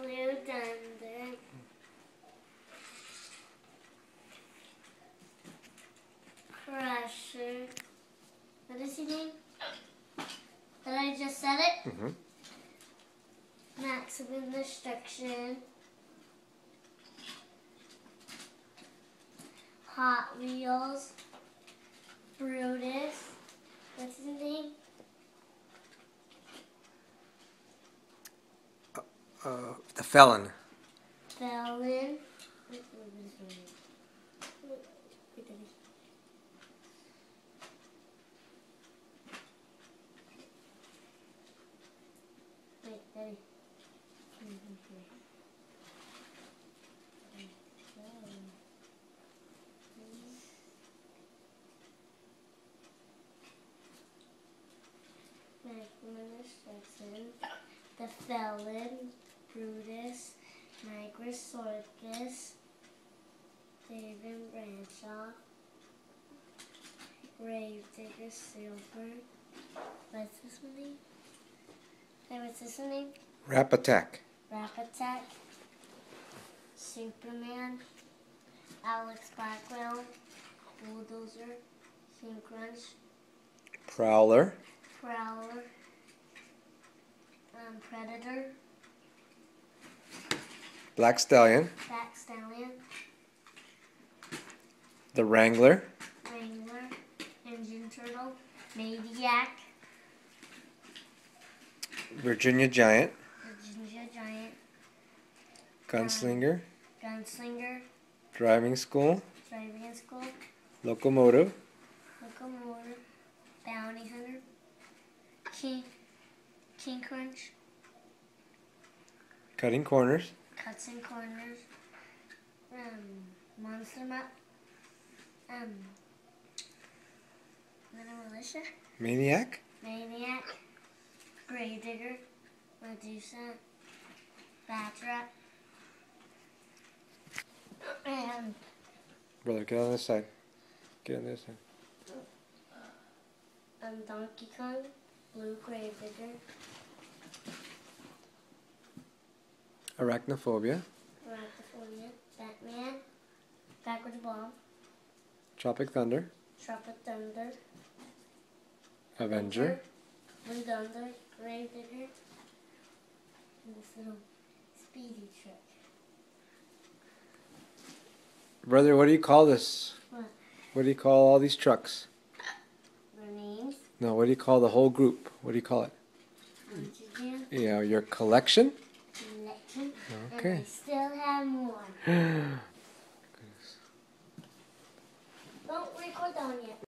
Blue Thunder. Crusher. What is his name? Did I just said it? Mm-hmm. Maximum Destruction. Hot Wheels. Brutus. What's his name? The Felon. Felon. Wait, Daddy. The Felon, Brutus, Nigrosaurus, David Bradshaw, Gravedigger Silver. What's this one name? Hey, what's this one name? Rap Attack. Rap Attack, Superman, Alex Blackwell, Bulldozer, King Crunch, Prowler. Prowler, Predator, Black Stallion. Black Stallion, The Wrangler. Wrangler, Engine Turtle, Maniac, Virginia Giant. Virginia Giant, Gunslinger. Gunslinger, Driving School. Driving School, Locomotive. Locomotive, Bounty Hunter, King Crunch, Cutting Corners. Cuts and Corners, Monster Mutt, Little Militia, Maniac. Maniac, Gravedigger, Medusa, Batrap, and Brother, get on this side. Get on this side. Donkey Kong, Blue Gravedigger, Arachnophobia. Arachnophobia, Batman, Backwards Bomb, Tropic Thunder. Tropic Thunder, Avenger. Blue Thunder, Gravedigger, and this little speedy truck. Brother, what do you call this? What? What do you call all these trucks? Their names? No, what do you call the whole group? What do you call it? What you do? Yeah, your collection? Collection. Okay. And I still have more.